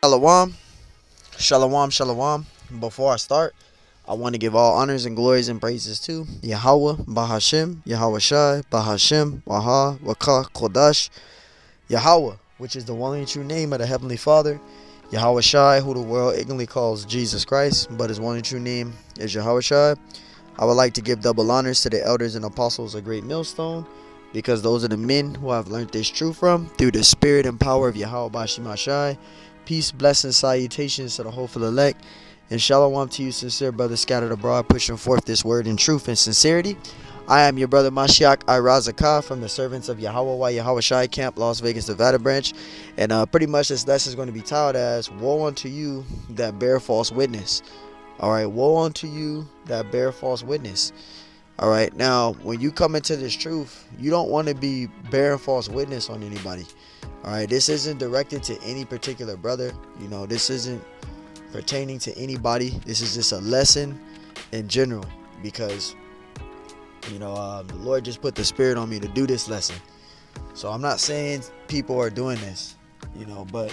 Shalom, shalom, shalom. Before I start, I want to give all honors and glories and praises to Yahweh, Bahashem, Yahweh Shai, Bahashem, Waha, Waka, Kodash, Yahweh, which is the one and true name of the Heavenly Father, Yahweh Shai, who the world ignorantly calls Jesus Christ, but his one and true name is Yahweh Shai. I would like to give double honors to the elders and apostles of Great Millstone, because those are the men who I've learned this truth from through the spirit and power of Yahweh Bashim Shai. Peace, blessings, salutations to the hopeful elect, and shalom to you, sincere brothers scattered abroad, pushing forth this word in truth and sincerity. I am your brother Mashiach Irazakah from the Servants of Yahweh Yahweh Shai Camp, Las Vegas, Nevada branch. And pretty much this lesson is going to be titled as Woe unto you that bear false witness. Alright, woe unto you that bear false witness. Alright, now when you come into this truth, you don't want to be bearing false witness on anybody. Alright, this isn't directed to any particular brother. This isn't pertaining to anybody. This is just a lesson in general, because the Lord just put the spirit on me to do this lesson. So I'm not saying people are doing this, but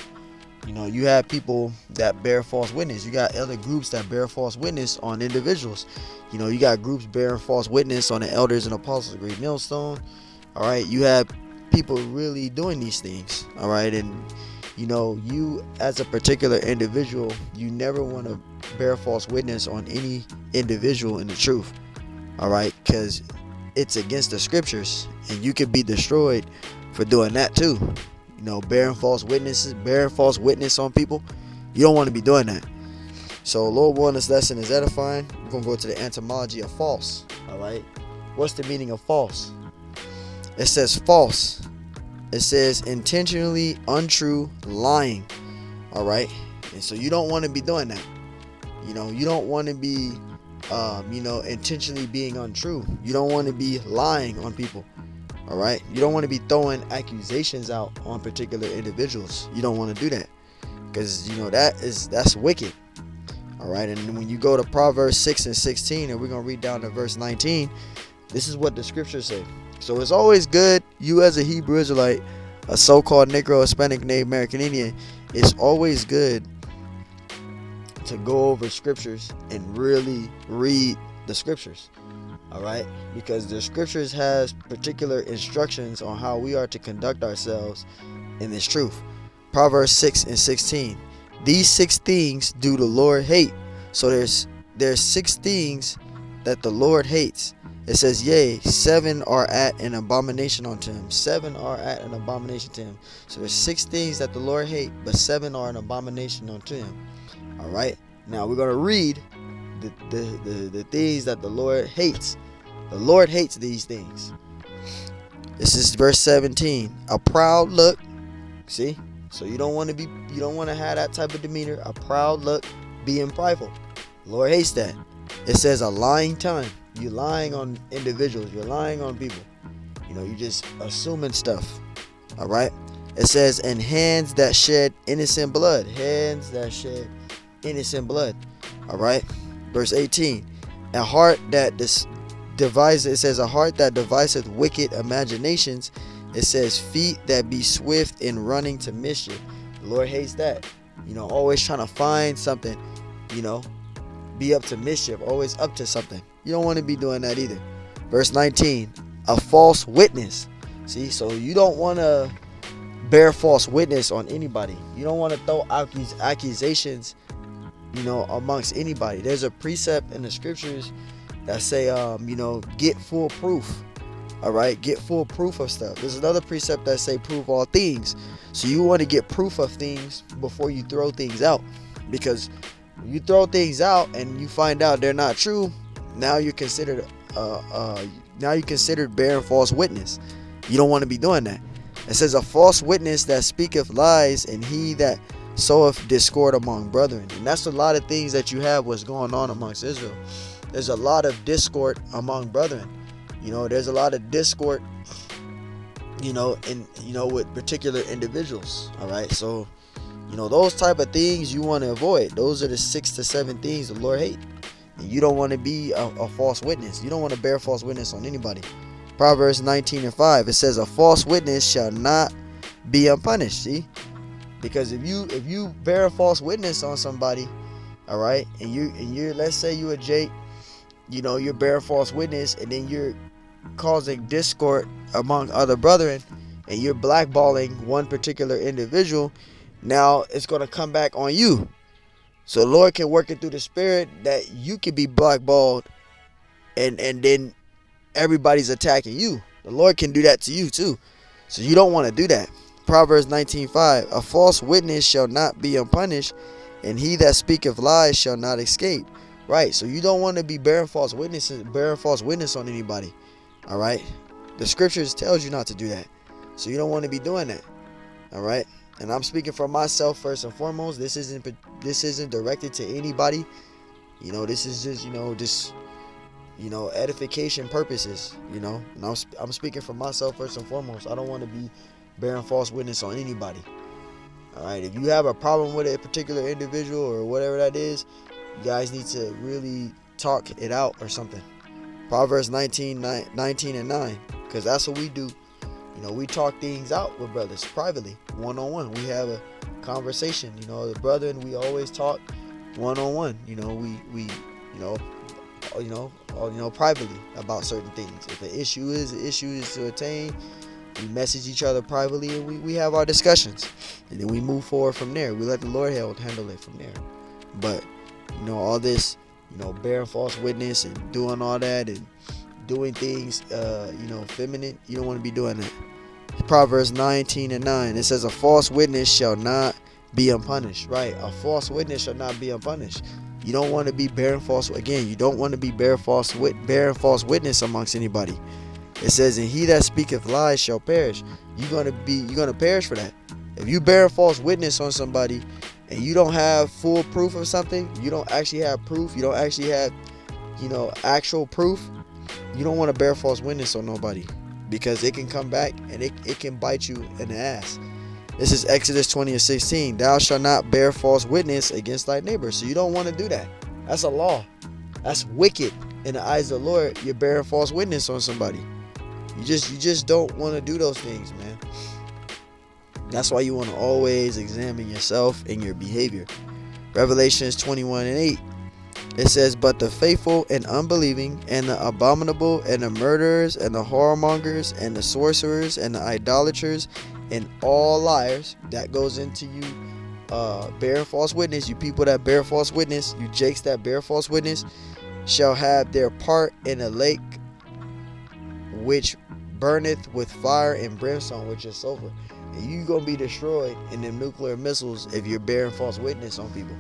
you have people that bear false witness. You got other groups that bear false witness on individuals. You got groups bearing false witness on the elders and apostles of Great Millstone. All right, you have people really doing these things. All right, and you as a particular individual, you never want to bear false witness on any individual in the truth. All right, because it's against the scriptures, and you could be destroyed for doing that too. Bearing false witness on people. You don't want to be doing that. So Lord willing, this lesson is edifying. We're going to go to the etymology of false. All right, what's the meaning of false? It says false. It says intentionally untrue, lying. All right, and so you don't want to be doing that. You don't want to be intentionally being untrue. You don't want to be lying on people. All right, you don't want to be throwing accusations out on particular individuals. You don't want to do that, because that's wicked. All right, and when you go to Proverbs 6 and 16, and we're gonna read down to verse 19, this is what the scriptures say. So it's always good, you as a Hebrew Israelite, a so-called Negro, Hispanic, Native American Indian, it's always good to go over scriptures and really read the scriptures. All right, because the scriptures has particular instructions on how we are to conduct ourselves in this truth. Proverbs 6 and 16. These 6 things do the Lord hate. So there's 6 things that the Lord hates. It says, yea, 7 are at an abomination unto him. 7 are at an abomination to him. So there's 6 things that the Lord hate, but 7 are an abomination unto him. All right, now we're going to read the things that the Lord hates. The Lord hates these things. This is verse 17. A proud look. See? So you don't want to have that type of demeanor. A proud look, being prideful. The Lord hates that. It says a lying tongue. You're lying on individuals. You're lying on people. You're just assuming stuff. All right? It says, and hands that shed innocent blood. Hands that shed innocent blood. All right? Verse 18. A heart that deviseth. It says a heart that deviseth wicked imaginations. It says feet that be swift in running to mischief. The Lord hates that. Always trying to find something. Be up to mischief. Always up to something. You don't want to be doing that either. Verse 19. A false witness. See, so you don't want to bear false witness on anybody. You don't want to throw accusations amongst anybody. There's a precept in the scriptures that say get full proof. All right, get full proof of stuff. There's another precept that say prove all things. So you want to get proof of things before you throw things out, because when you throw things out and you find out they're not true, now you're considered bearing false witness. You don't want to be doing that. It says a false witness that speaketh lies, and he that soweth discord among brethren. And that's a lot of things that you have what's going on amongst Israel. There's a lot of discord among brethren. There's a lot of discord, with particular individuals. All right, so those type of things you want to avoid. Those are the 6 to 7 things the Lord hates. And you don't want to be a false witness. You don't want to bear false witness on anybody. Proverbs 19 and 5. It says a false witness shall not be unpunished. See, Because if you bear a false witness on somebody, all right, and you're let's say you a Jake, you're bearing false witness, and then you're causing discord among other brethren, and you're blackballing one particular individual, now it's going to come back on you. So the Lord can work it through the spirit that you can be blackballed, and then everybody's attacking you. The Lord can do that to you too. So you don't want to do that. Proverbs 19:5, a false witness shall not be unpunished, and he that speaketh lies shall not escape. Right, so you don't want to be bearing false witness on anybody. All right, the scriptures tells you not to do that, so you don't want to be doing that. All right, and I'm speaking for myself first and foremost. This isn't directed to anybody. This is just edification purposes. And I'm speaking for myself first and foremost. I don't want to be bearing false witness on anybody. All right, if you have a problem with a particular individual or whatever that is, you guys need to really talk it out or something. Proverbs 19 and 9, because that's what we do. We talk things out with brothers privately, one-on-one. We have a conversation. The brethren, we always talk one-on-one. We privately about certain things. If an issue is to attain, we message each other privately, and we have our discussions, and then we move forward from there. We let the Lord handle it from there. But all this, bearing false witness and doing all that and doing things, feminine, you don't want to be doing that. Proverbs 19 and 9, it says, a false witness shall not be unpunished. Right, a false witness shall not be unpunished. You don't want to be bearing false. Again, you don't want to be bearing false witness amongst anybody. It says, and he that speaketh lies shall perish. You're gonna perish for that. If you bear false witness on somebody and you don't have full proof of something, you don't actually have proof, you don't actually have actual proof, you don't want to bear false witness on nobody, because it can come back and it can bite you in the ass. This is Exodus 20 and 16. Thou shalt not bear false witness against thy neighbor. So you don't want to do that. That's a law. That's wicked in the eyes of the Lord. You're bearing false witness on somebody. You just don't want to do those things, man. That's why you want to always examine yourself and your behavior. Revelations 21 and 8. It says, but the faithful and unbelieving, and the abominable, and the murderers, and the whoremongers, and the sorcerers, and the idolaters, and all liars. That goes into you bearing false witness. You people that bear false witness, you jakes that bear false witness, shall have their part in a lake which burneth with fire and brimstone, which is sulfur. And you gonna be destroyed in them nuclear missiles if you're bearing false witness on people.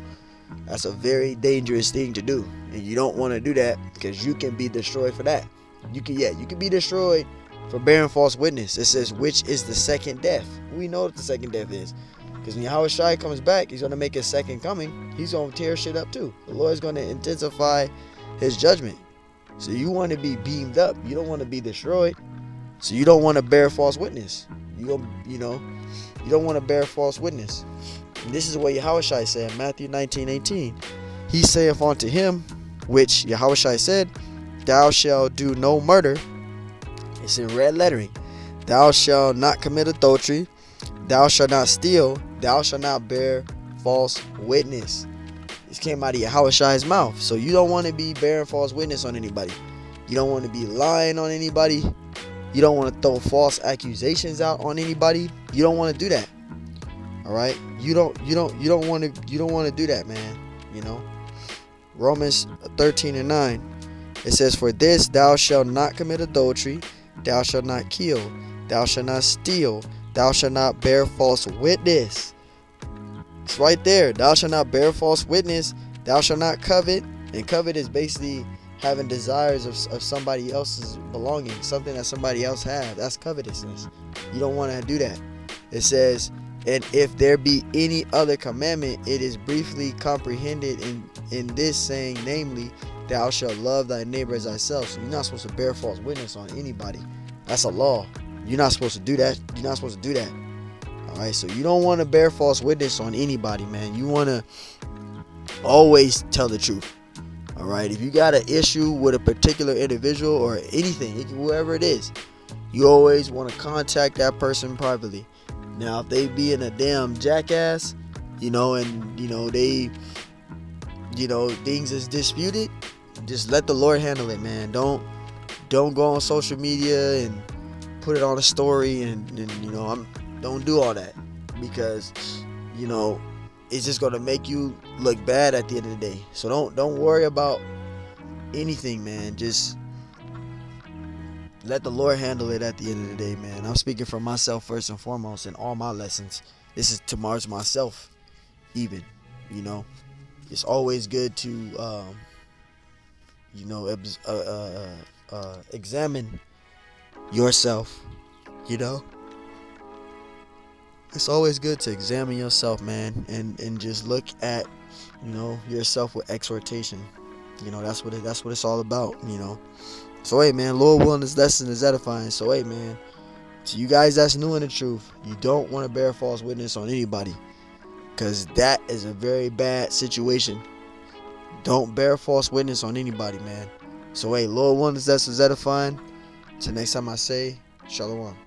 That's a very dangerous thing to do, and you don't want to do that, because you can be destroyed for that. You can be destroyed for bearing false witness. It says, which is the second death. We know what the second death is, because when Yahushua comes back, he's going to make his second coming. He's going to tear shit up too. The Lord's going to intensify his judgment. So you want to be beamed up. You don't want to be destroyed. So you don't want to bear false witness. You don't want to bear false witness. And this is what Yahushua said in Matthew 19:18. He saith unto him, which Yahushua said, thou shalt do no murder. It's in red lettering. Thou shalt not commit adultery. Thou shalt not steal. Thou shalt not bear false witness. This came out of Yahushua's mouth. So you don't want to be bearing false witness on anybody. You don't want to be lying on anybody. You don't want to throw false accusations out on anybody. You don't want to do that. All right? You don't want to do that, man. Romans 13 and 9. It says, for this thou shalt not commit adultery, thou shalt not kill, thou shalt not steal, thou shalt not bear false witness. It's right there. Thou shalt not bear false witness, thou shalt not covet. And covet is basically having desires of somebody else's belonging, something that somebody else has. That's covetousness. You don't want to do that. It says, and if there be any other commandment, it is briefly comprehended in this saying, namely, thou shalt love thy neighbor as thyself. So you're not supposed to bear false witness on anybody. That's a law. You're not supposed to do that. You're not supposed to do that. All right. So you don't want to bear false witness on anybody, man. You want to always tell the truth. All right. If you got an issue with a particular individual or anything, whoever it is, you always want to contact that person privately. Now, if they being a damn jackass, and things is disputed, just let the Lord handle it, man. Don't go on social media and put it on a story, and don't do all that, because it's just gonna make you look bad at the end of the day. So don't worry about anything, man. Just let the Lord handle it at the end of the day, man. I'm speaking for myself first and foremost in all my lessons. This is towards myself, even. It's always good to examine yourself. It's always good to examine yourself, man, and just look at yourself with exhortation. That's what it's all about. So hey, man, Lord willing, this lesson is edifying. So hey, man, to you guys that's new in the truth, you don't want to bear false witness on anybody, because that is a very bad situation. Don't bear false witness on anybody, man. So hey, Lord willing, this lesson is edifying. Till next time I say, Shalom.